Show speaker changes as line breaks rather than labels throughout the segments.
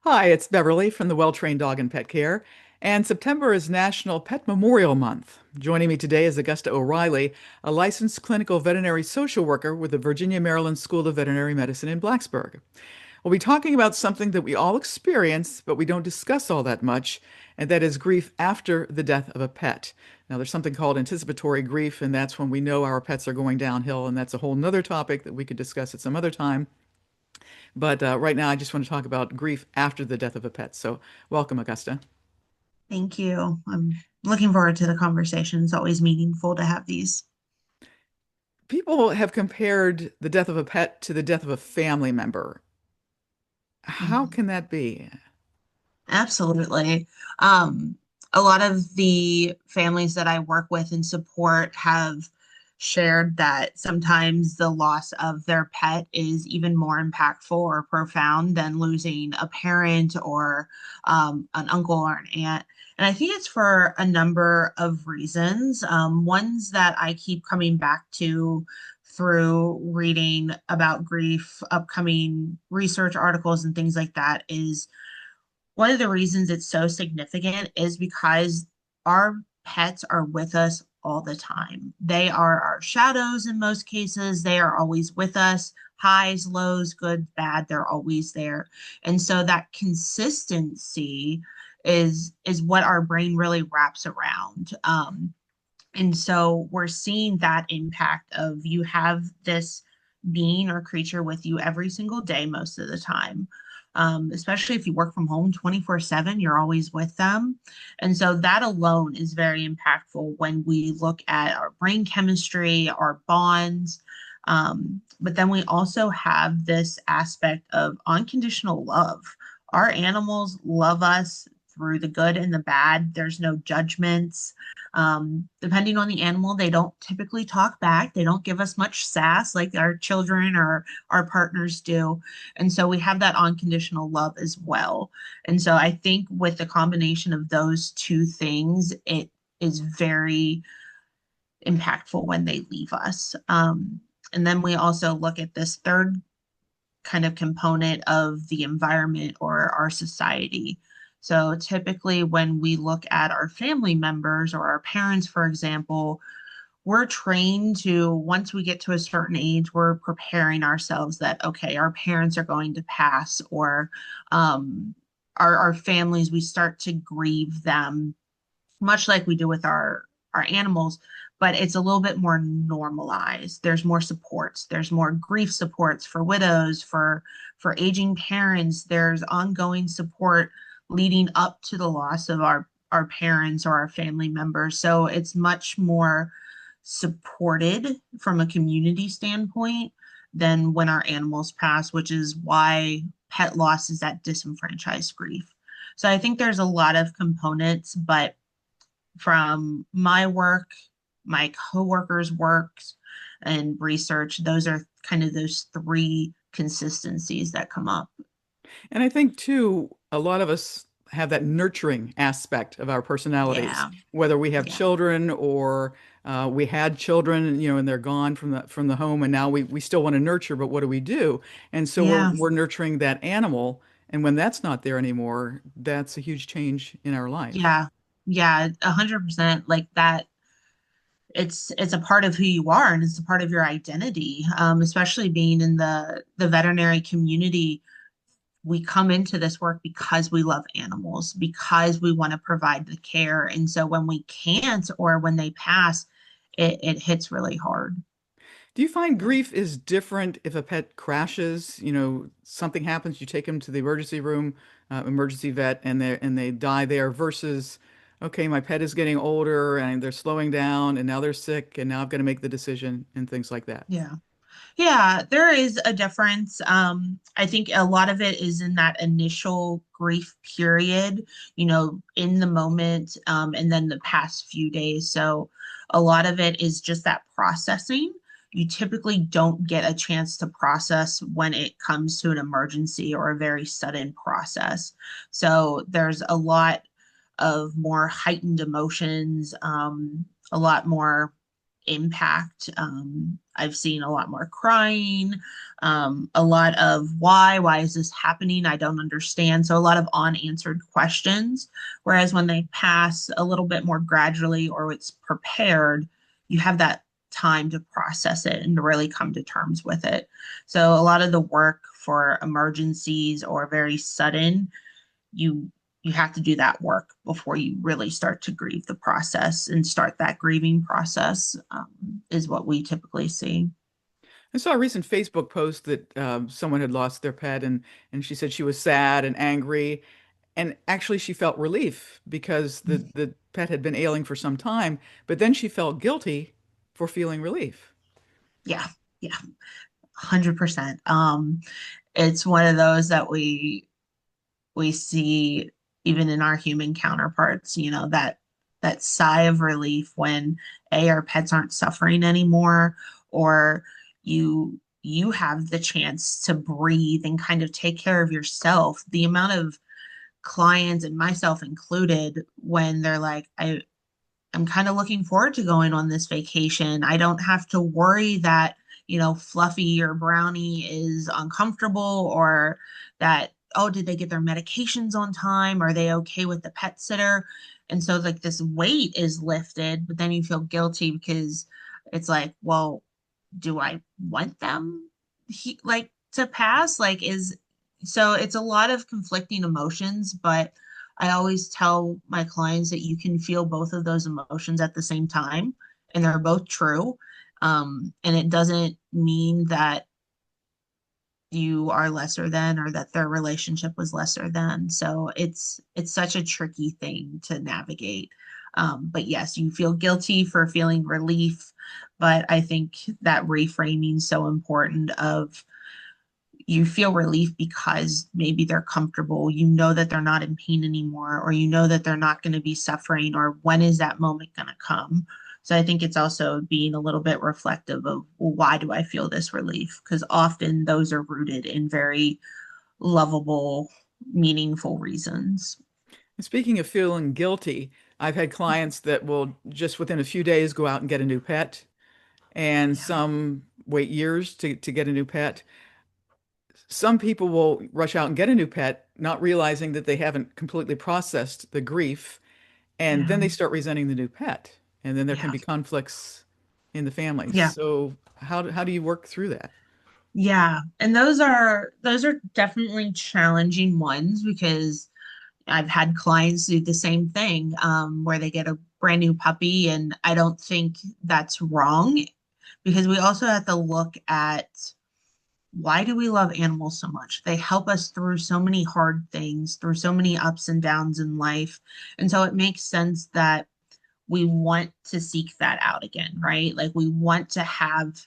Hi, it's Beverly from the Well Trained Dog and Pet Care, and September is National Pet Memorial Month. Joining me today is Augusta O'Reilly, a licensed clinical veterinary social worker with the Virginia Maryland School of Veterinary Medicine in Blacksburg. We'll be talking about something that we all experience, but we don't discuss all that much, and that is grief after the death of a pet. Now, there's something called anticipatory grief, and that's when we know our pets are going downhill, and that's a whole nother topic that we could discuss at some other time. But right now, I just want to talk about grief after the death of a pet. So, welcome, Augusta.
Thank you. I'm looking forward to the conversation. It's always meaningful to have these.
People have compared the death of a pet to the death of a family member. How
Mhm.
can that be?
Absolutely. Um, a lot of the families that I work with and support have shared that sometimes the loss of their pet is even more impactful or profound than losing a parent or an uncle or an aunt. And I think it's for a number of reasons. Ones that I keep coming back to through reading about grief, upcoming research articles, and things like that is one of the reasons it's so significant is because our pets are with us all the time. They are our shadows in most cases. They are always with us. Highs, lows, good, bad, they're always there. And so that consistency is what our brain really wraps around. And so we're seeing that impact of you have this being or creature with you every single day, most of the time. Especially if you work from home 24/7, you're always with them. And so that alone is very impactful when we look at our brain chemistry, our bonds. But then we also have this aspect of unconditional love. Our animals love us through the good and the bad. There's no judgments. Depending on the animal, they don't typically talk back. They don't give us much sass like our children or our partners do. And so we have that unconditional love as well. And so I think with the combination of those two things, it is very impactful when they leave us. And then we also look at this third kind of component of the environment or our society. So typically, when we look at our family members or our parents, for example, we're trained to, once we get to a certain age, we're preparing ourselves that, okay, our parents are going to pass, or our families, we start to grieve them much like we do with our animals, but it's a little bit more normalized. There's more supports. There's more grief supports for widows, for aging parents. There's ongoing support leading up to the loss of our parents or our family members. So it's much more supported from a community standpoint than when our animals pass, which is why pet loss is that disenfranchised grief. So I think there's a lot of components, but from my work, my coworkers' works, and research, those are kind of those three consistencies that come up.
And I think, too, a lot of us have that nurturing aspect of our personalities,
Yeah,
whether we have
yeah,
children or we had children, and they're gone from the home, and now we still want to nurture, but what do we do? And so we're
yeah,
we're nurturing that animal, and when that's not there anymore, that's a huge change in our life.
yeah, yeah, 100%. Like that, it's a part of who you are and it's a part of your identity. Especially being in the veterinary community, we come into this work because we love animals, because we want to provide the care. And so when we can't or when they pass, it hits really hard.
Do you find
Yeah.
grief is different if a pet crashes? Something happens, you take them to the emergency room, emergency vet, and they die there versus, okay, my pet is getting older and they're slowing down and now they're sick and now I've got to make the decision and things like that.
Yeah. Yeah, there is a difference. I think a lot of it is in that initial grief period, in the moment, and then the past few days. So a lot of it is just that processing. You typically don't get a chance to process when it comes to an emergency or a very sudden process. So there's a lot of more heightened emotions, a lot more impact. I've seen a lot more crying, a lot of why is this happening? I don't understand. So a lot of unanswered questions. Whereas when they pass a little bit more gradually or it's prepared, you have that time to process it and to really come to terms with it. So a lot of the work for emergencies or very sudden, you you have to do that work before you really start to grieve the process and start that grieving process, is what we typically see.
I saw a recent Facebook post that someone had lost their pet, and she said she was sad and angry, and actually she felt relief because the pet had been ailing for some time, but then she felt guilty for feeling relief.
Yeah, yeah, 100%. It's one of those that we see even in our human counterparts, that sigh of relief when our pets aren't suffering anymore, or you have the chance to breathe and kind of take care of yourself. The amount of clients, and myself included, when they're like, I'm kind of looking forward to going on this vacation. I don't have to worry that, Fluffy or Brownie is uncomfortable, or that, oh, did they get their medications on time? Are they okay with the pet sitter? And so, like, this weight is lifted, but then you feel guilty because it's like, well, do I want them to pass? So it's a lot of conflicting emotions, but I always tell my clients that you can feel both of those emotions at the same time, and they're both true. And it doesn't mean that you are lesser than, or that their relationship was lesser than. So it's such a tricky thing to navigate. But yes, you feel guilty for feeling relief, but I think that reframing is so important. Of You feel relief because maybe they're comfortable, that they're not in pain anymore, or that they're not going to be suffering, or when is that moment going to come. So I think it's also being a little bit reflective of, well, why do I feel this relief? Because often those are rooted in very lovable, meaningful reasons.
Speaking of feeling guilty, I've had clients that will just within a few days go out and get a new pet, and
Yeah.
some wait years to get a new pet. Some people will rush out and get a new pet, not realizing that they haven't completely processed the grief, and
Yeah.
then they start resenting the new pet, and then there can
Yeah.
be conflicts in the family.
Yeah.
So how do you work through that?
Yeah. And those are definitely challenging ones, because I've had clients do the same thing, where they get a brand new puppy, and I don't think that's wrong, because we also have to look at, why do we love animals so much? They help us through so many hard things, through so many ups and downs in life. And so it makes sense that we want to seek that out again, right? Like, we want to have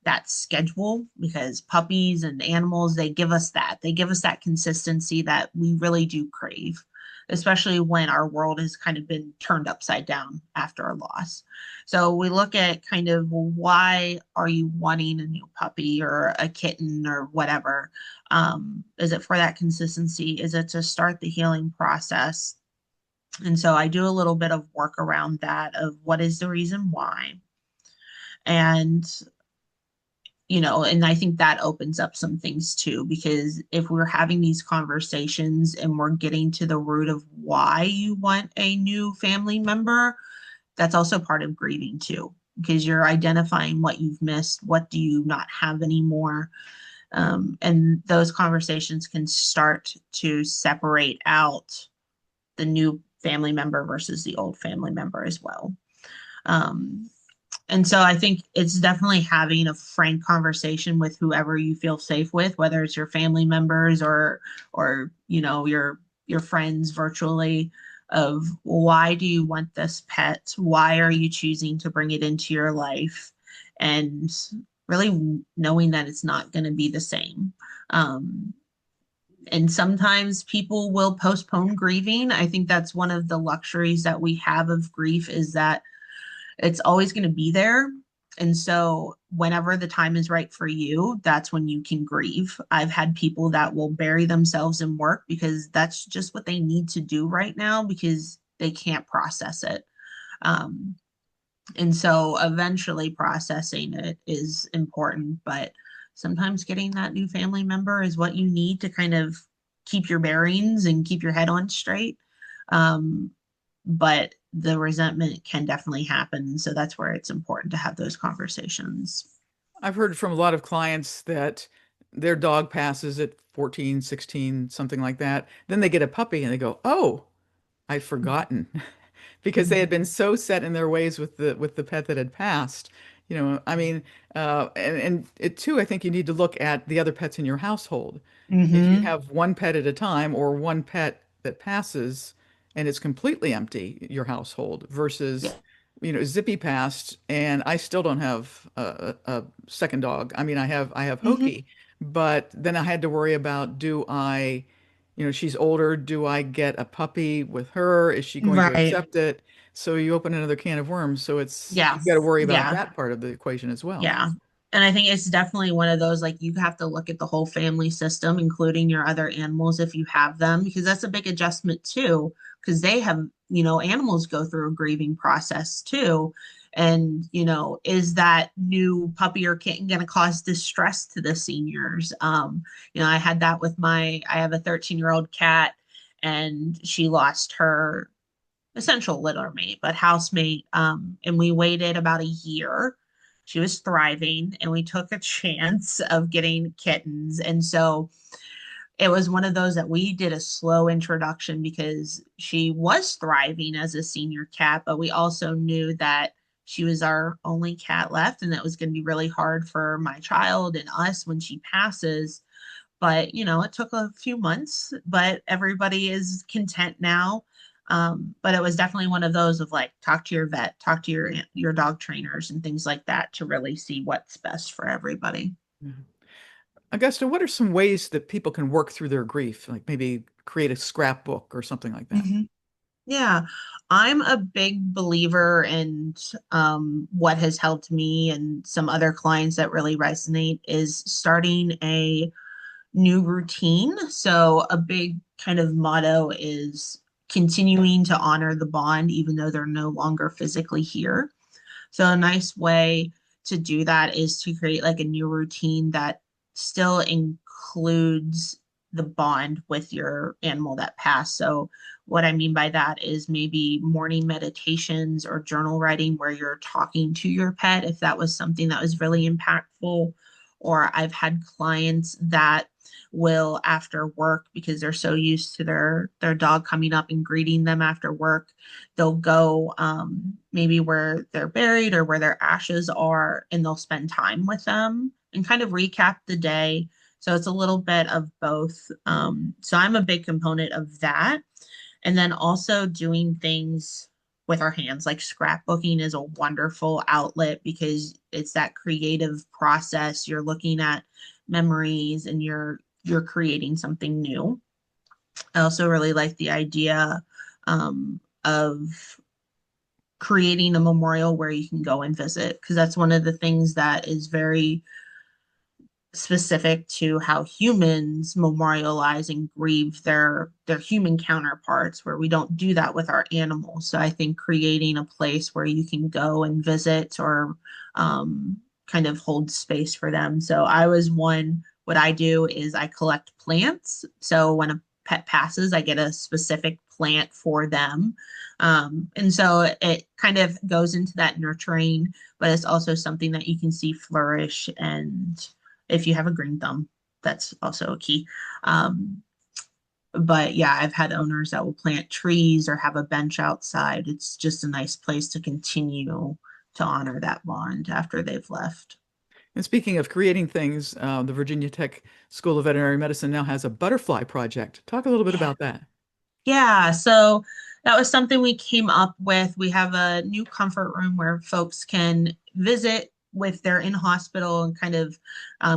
that schedule, because puppies and animals, they give us that. They give us that consistency that we really do crave, especially when our world has kind of been turned upside down after a loss. So we look at kind of, well, why are you wanting a new puppy or a kitten or whatever? Is it for that consistency? Is it to start the healing process? And so I do a little bit of work around that, of what is the reason why. And, and I think that opens up some things too, because if we're having these conversations and we're getting to the root of why you want a new family member, that's also part of grieving too, because you're identifying what you've missed, what do you not have anymore. And those conversations can start to separate out the new family member versus the old family member as well. Um, and so I think it's definitely having a frank conversation with whoever you feel safe with, whether it's your family members, or your friends virtually, of why do you want this pet? Why are you choosing to bring it into your life? And really knowing that it's not going to be the same. Um, and sometimes people will postpone grieving. I think that's one of the luxuries that we have of grief, is that it's always going to be there. And so whenever the time is right for you, that's when you can grieve. I've had people that will bury themselves in work because that's just what they need to do right now, because they can't process it. Um, And so eventually processing it is important, but sometimes getting that new family member is what you need to kind of keep your bearings and keep your head on straight. Um, but the resentment can definitely happen. So that's where it's important to have those conversations.
I've heard from a lot of clients that their dog passes at 14, 16, something like that. Then they get a puppy and they go, "Oh, I'd forgotten." Because they had been so set in their ways with the pet that had passed. I mean, and it too, I think you need to look at the other pets in your household. If you
Mm-hmm.
have one pet at a time or one pet that passes and it's completely empty, your household versus,
Yeah.
Zippy passed and I still don't have a second dog. I mean, I have
Mm-hmm.
Hokey, but then I had to worry about do I she's older. Do I get a puppy with her? Is she going to
Right.
accept it? So you open another can of worms. So
Yeah.
you've got to worry about
Yeah.
that part of the equation as well.
Yeah. And I think it's definitely one of those like you have to look at the whole family system, including your other animals if you have them, because that's a big adjustment too, because they have, animals go through a grieving process too. And, is that new puppy or kitten going to cause distress to the seniors? I had that with I have a 13-year-old cat and she lost her essential litter mate, but housemate. And we waited about a year. She was thriving, and we took a chance of getting kittens. And so it was one of those that we did a slow introduction because she was thriving as a senior cat, but we also knew that she was our only cat left, and that was going to be really hard for my child and us when she passes. But, it took a few months, but everybody is content now. But it was definitely one of those of like, talk to your vet, talk to your dog trainers and things like that to really see what's best for everybody.
Mhm. Augusta, what are some ways that people can work through their grief? Like maybe create a scrapbook or something like that.
Mhm. Yeah, I'm a big believer in what has helped me and some other clients that really resonate is starting a new routine. So, a big kind of motto is continuing to honor the bond, even though they're no longer physically here. So, a nice way to do that is to create like a new routine that still includes the bond with your animal that passed. So, what I mean by that is maybe morning meditations or journal writing where you're talking to your pet if that was something that was really impactful. Or I've had clients that will after work because they're so used to their dog coming up and greeting them after work, they'll go maybe where they're buried or where their ashes are, and they'll spend time with them and kind of recap the day. So it's a little bit of both. So I'm a big component of that. And then also doing things with our hands, like scrapbooking is a wonderful outlet because it's that creative process. You're looking at memories and you're creating something new. I also really like the idea of creating a memorial where you can go and visit because that's one of the things that is very specific to how humans memorialize and grieve their human counterparts where we don't do that with our animals. So I think creating a place where you can go and visit or kind of hold space for them. So I was one, what I do is I collect plants. So when a pet passes, I get a specific plant for them. And so it kind of goes into that nurturing, but it's also something that you can see flourish. And if you have a green thumb, that's also a key. Um, but yeah, I've had owners that will plant trees or have a bench outside. It's just a nice place to continue to honor that bond after they've left.
And speaking of creating things, the Virginia Tech School of Veterinary Medicine now has a butterfly project. Talk a little bit
Yeah.
about that.
Yeah, so that was something we came up with. We have a new comfort room where folks can visit with their in hospital and kind of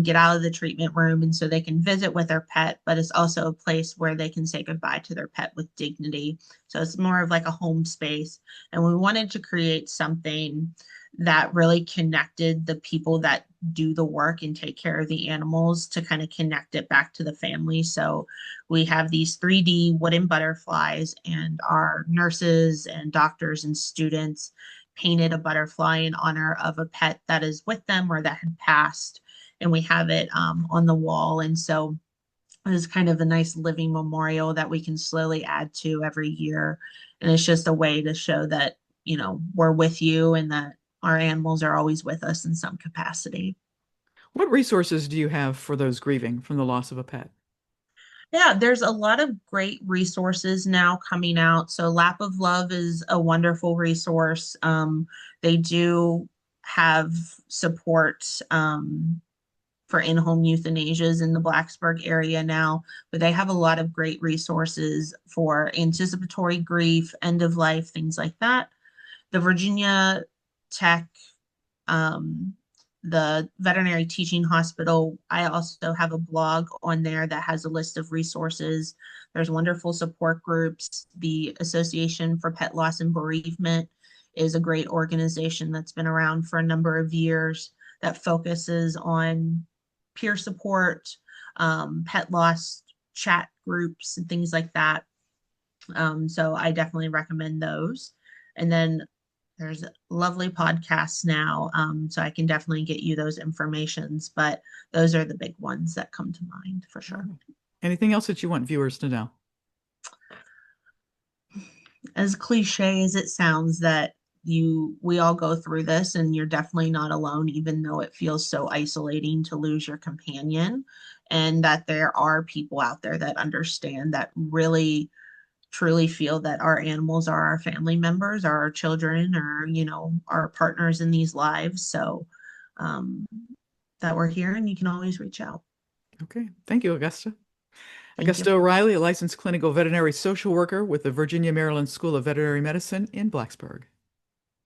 get out of the treatment room. And so they can visit with their pet, but it's also a place where they can say goodbye to their pet with dignity. So it's more of like a home space. And we wanted to create something that really connected the people that do the work and take care of the animals to kind of connect it back to the family. So we have these 3D wooden butterflies, and our nurses and doctors and students painted a butterfly in honor of a pet that is with them or that had passed, and we have it on the wall. And so it is kind of a nice living memorial that we can slowly add to every year. And it's just a way to show that, we're with you and that our animals are always with us in some capacity.
What resources do you have for those grieving from the loss of a pet?
Yeah, there's a lot of great resources now coming out. So Lap of Love is a wonderful resource. They do have support for in-home euthanasias in the Blacksburg area now, but they have a lot of great resources for anticipatory grief, end of life, things like that. The Virginia Tech, um, the veterinary teaching hospital, I also have a blog on there that has a list of resources. There's wonderful support groups. The Association for Pet Loss and Bereavement is a great organization that's been around for a number of years that focuses on peer support, pet loss chat groups, and things like that. So I definitely recommend those. And then there's lovely podcasts now, so I can definitely get you those informations. But those are the big ones that come to mind for sure.
Anything else that you want viewers to know?
As cliche as it sounds, that we all go through this, and you're definitely not alone, even though it feels so isolating to lose your companion, and that there are people out there that understand, that really truly feel that our animals are our family members, are our children, or our partners in these lives. So um, that we're here, and you can always reach out.
Okay. Thank you, Augusta.
Thank
Augusta
you.
O'Reilly, a licensed clinical veterinary social worker with the Virginia Maryland School of Veterinary Medicine in Blacksburg.